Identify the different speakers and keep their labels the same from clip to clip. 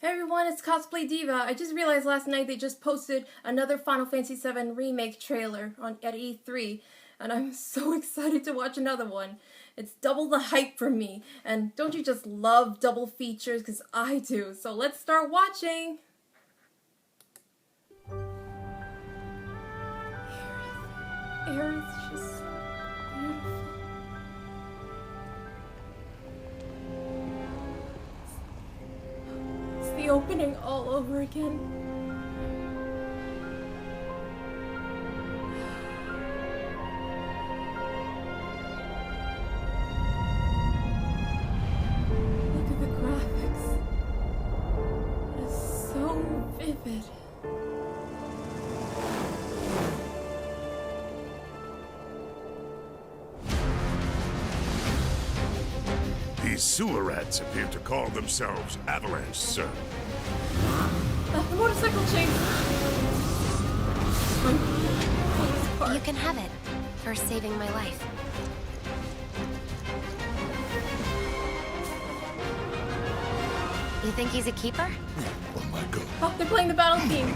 Speaker 1: Hey everyone, it's CosplayDiva. I just realized last night they just posted another Final Fantasy VII Remake trailer at E3, and I'm so excited to watch another one. It's double the hype for me, and don't you just love double features? Because I do. So let's start watching! Aerith's just beautiful. The opening all over again. Look at the graphics. It is so vivid.
Speaker 2: These sewer rats appear to call themselves Avalanche, sir.
Speaker 1: The motorcycle chase.
Speaker 3: You can have it for saving my life. You think he's a keeper?
Speaker 2: Oh my god.
Speaker 1: Oh, they're playing the battle theme.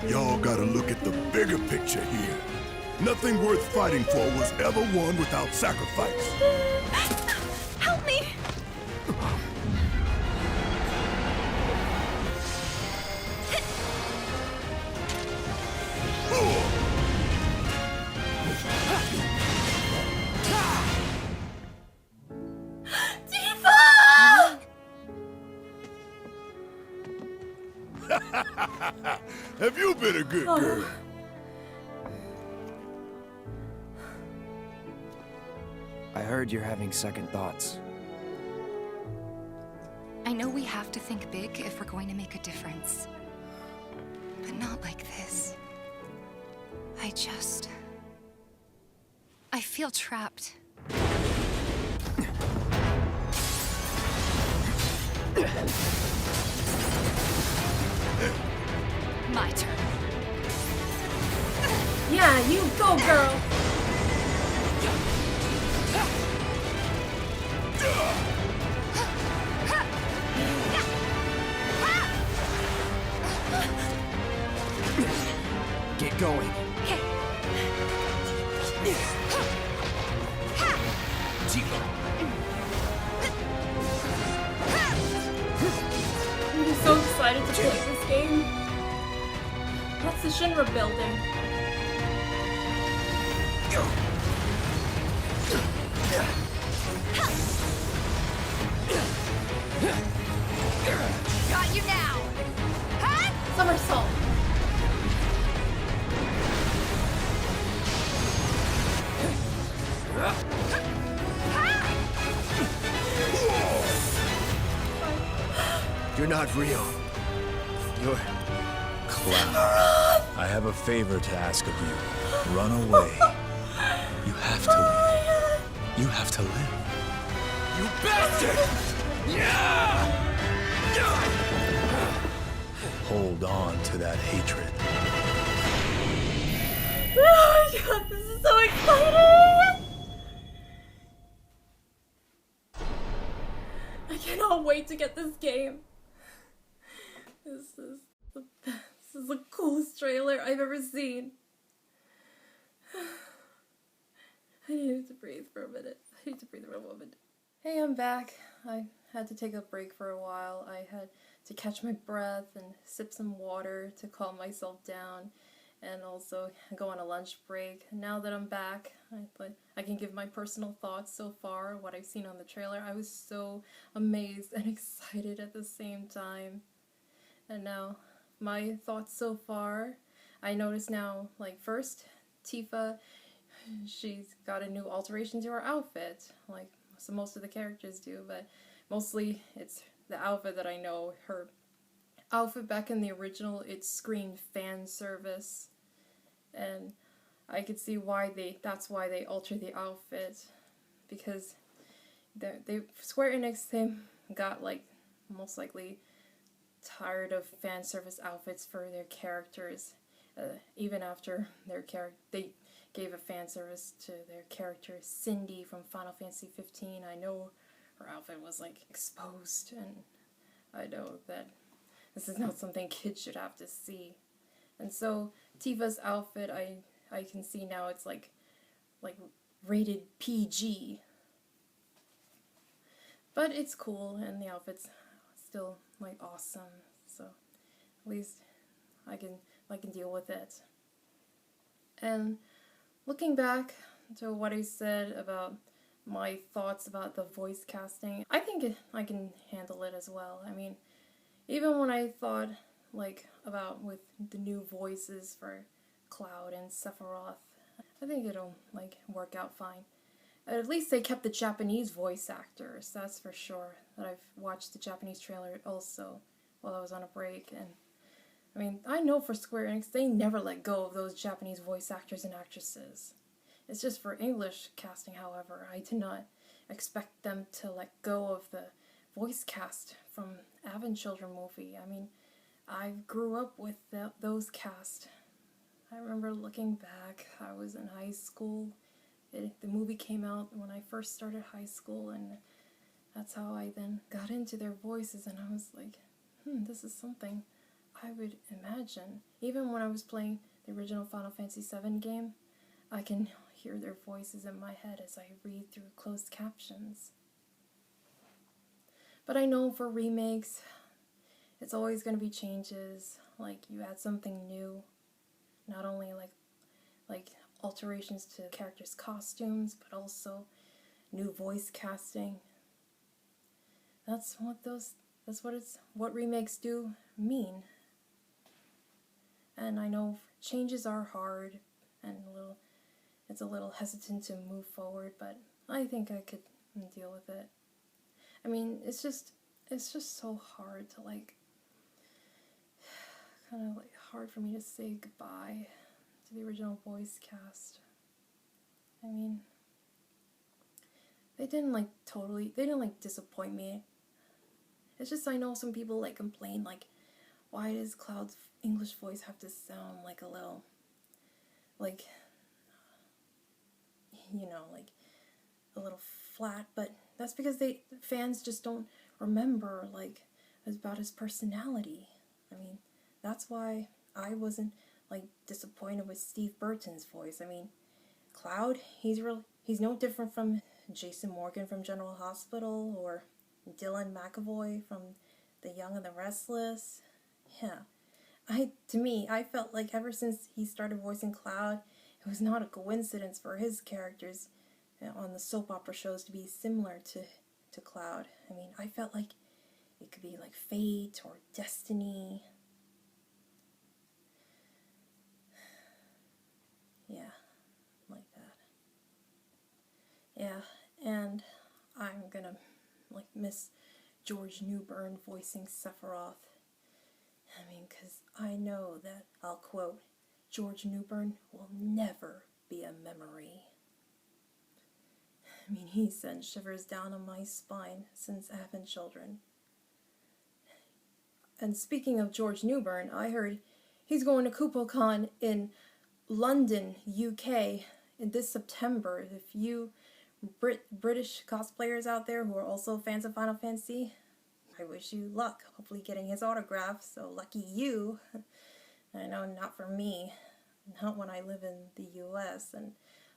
Speaker 2: Y'all gotta look at the bigger picture here. Nothing worth fighting for was ever won without sacrifice.
Speaker 3: Help me!
Speaker 2: Have you been a good girl?
Speaker 4: I heard you're having second thoughts.
Speaker 5: I know we have to think big if we're going to make a difference. But not like this. I feel trapped. My turn.
Speaker 1: Yeah, you go, girl.
Speaker 4: Get going.
Speaker 1: I'm just so excited to play this game. That's the Shinra building.
Speaker 5: Got you now!
Speaker 1: Somersault.
Speaker 4: You're not real. You're...
Speaker 6: Cloud. I have a favor to ask of you. Run away. You have to live. You have to live.
Speaker 4: You bastard! Yeah!
Speaker 6: Hold on to that hatred.
Speaker 1: Oh my god, this is so exciting! I cannot wait to get this game. This is the coolest trailer I've ever seen. I needed to breathe for a minute. I need to breathe for a moment. Hey, I'm back. I had to take a break for a while. I had to catch my breath and sip some water to calm myself down, and also go on a lunch break. Now that I'm back, I can give my personal thoughts so far, what I've seen on the trailer. I was so amazed and excited at the same time. And now, my thoughts so far, I noticed now, like, first, Tifa, she's got a new alteration to her outfit, like so most of the characters do, but mostly it's the outfit that I know. Her outfit back in the original, it screamed fan service, and I could see why that's why they altered the outfit, because they Square Enix, they got, like, most likely tired of fan service outfits for their characters, even after their they gave a fan service to their character Cindy from Final Fantasy 15. I know her outfit was like exposed, and I know that this is not something kids should have to see. And so Tifa's outfit, I can see now it's like rated PG. But it's cool, and the outfit's still like awesome. So at least I can deal with it. And looking back to what I said about my thoughts about the voice casting, I think I can handle it as well. I mean, even when I thought like about with the new voices for Cloud and Sephiroth, I think it'll like work out fine. At least they kept the Japanese voice actors, that's for sure. That I've watched the Japanese trailer also while I was on a break, and I mean, I know for Square Enix, they never let go of those Japanese voice actors and actresses. It's just for English casting, however, I did not expect them to let go of the voice cast from Advent Children movie. I mean, I grew up with those cast. I remember looking back, I was in high school. The movie came out when I first started high school, and that's how I then got into their voices, and I was like, this is something I would imagine. Even when I was playing the original Final Fantasy VII game, I can hear their voices in my head as I read through closed captions. But I know for remakes, it's always going to be changes, like you add something new, not only like alterations to characters' costumes, but also new voice casting. That's what remakes do mean. And I know changes are hard and it's a little hesitant to move forward, but I think I could deal with it. I mean, it's just so hard to kind of hard for me to say goodbye to the original voice cast. I mean, they didn't disappoint me. It's just I know some people complain why does Cloud's English voice have to sound a little a little flat, but that's because fans just don't remember about his personality. I mean, that's why I wasn't disappointed with Steve Burton's voice. I mean, Cloud, he's no different from Jason Morgan from General Hospital or Dylan McAvoy from The Young and the Restless. Yeah. To me, I felt like ever since he started voicing Cloud, it was not a coincidence for his characters on the soap opera shows to be similar to Cloud. I mean, I felt like it could be fate or destiny. Yeah, like that. Yeah, and I'm gonna miss George Newbern voicing Sephiroth. I mean, because I know that, I'll quote, George Newbern will never be a memory. I mean, he sent shivers down on my spine since Advent Children. And speaking of George Newbern, I heard he's going to KupoCon in London, UK, in this September. If you British cosplayers out there who are also fans of Final Fantasy, I wish you luck, hopefully getting his autograph, so lucky you. I know, not for me, not when I live in the US, and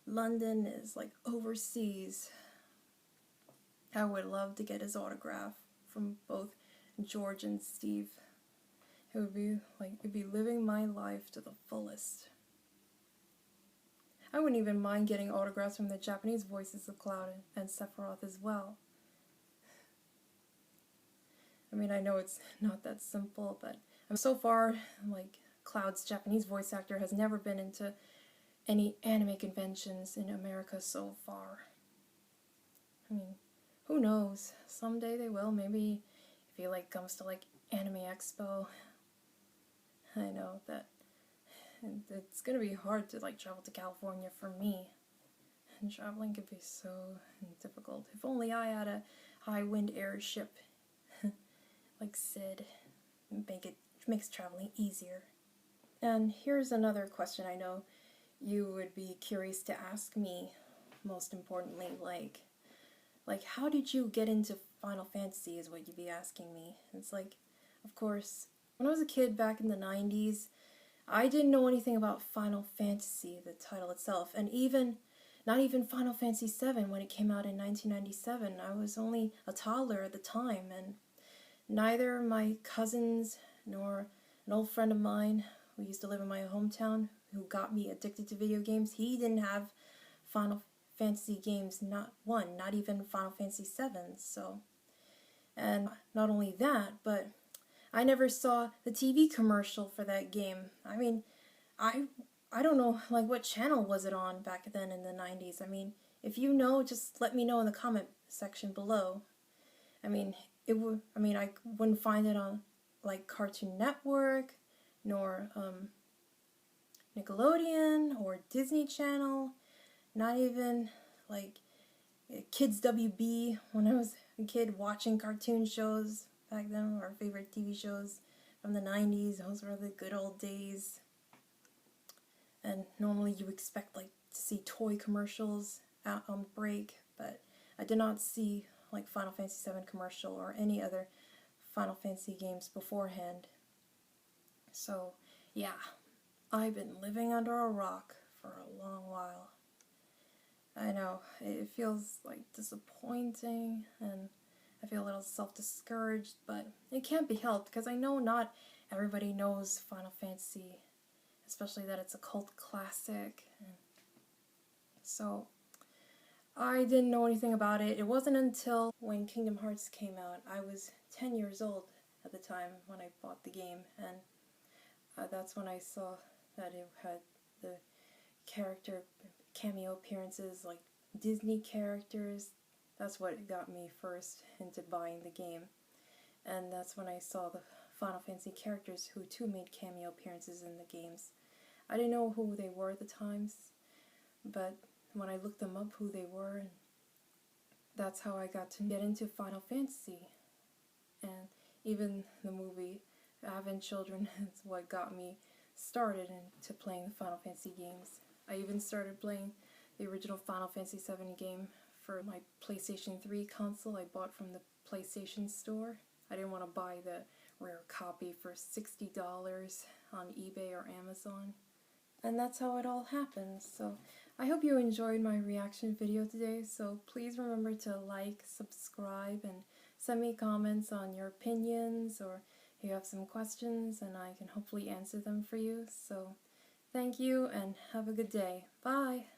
Speaker 1: London is overseas. I would love to get his autograph from both George and Steve. It would be it'd be living my life to the fullest. I wouldn't even mind getting autographs from the Japanese voices of Cloud and Sephiroth as well. I mean, I know it's not that simple, but so far, Cloud's Japanese voice actor has never been into any anime conventions in America so far. I mean, who knows? Someday they will. Maybe if he comes to Anime Expo. I know that it's gonna be hard to travel to California for me. And traveling could be so difficult. If only I had a high wind airship like Sid. Makes traveling easier. And here's another question I know you would be curious to ask me, most importantly, like how did you get into Final Fantasy is what you'd be asking me. It's like, of course, when I was a kid back in the 90s, I didn't know anything about Final Fantasy, the title itself, and not even Final Fantasy VII when it came out in 1997. I was only a toddler at the time, and neither my cousins nor an old friend of mine who used to live in my hometown who got me addicted to video games, he didn't have Final Fantasy games, not one, not even Final Fantasy VII. So, and not only that, but I never saw the TV commercial for that game. I mean, I don't know, like, what channel was it on back then in the 90s? I mean, if you know, just let me know in the comment section below. I mean, I wouldn't find it on, like, Cartoon Network, nor Nickelodeon, or Disney Channel, not even, like, Kids WB, when I was a kid watching cartoon shows back then, our favorite TV shows from the 90s, those were the good old days. And normally you expect, like, to see toy commercials out on break, but I did not see, like, Final Fantasy VII commercial or any other Final Fantasy games beforehand. So, yeah, I've been living under a rock for a long while. I know, it feels, like, disappointing, and I feel a little self-discouraged, but it can't be helped, because I know not everybody knows Final Fantasy, especially that it's a cult classic. And so, I didn't know anything about it. It wasn't until when Kingdom Hearts came out. I was 10 years old at the time when I bought the game, and that's when I saw that it had the character cameo appearances, like Disney characters. That's what got me first into buying the game. And that's when I saw the Final Fantasy characters who too made cameo appearances in the games. I didn't know who they were at the times, but when I looked them up who they were, and that's how I got to get into Final Fantasy. And even the movie, having children, is what got me started into playing the Final Fantasy games. I even started playing the original Final Fantasy VII game for my PlayStation 3 console I bought from the PlayStation Store. I didn't want to buy the rare copy for $60 on eBay or Amazon. And that's how it all happened. So I hope you enjoyed my reaction video today. So please remember to like, subscribe, and send me comments on your opinions, or if you have some questions, and I can hopefully answer them for you. So thank you, and have a good day. Bye!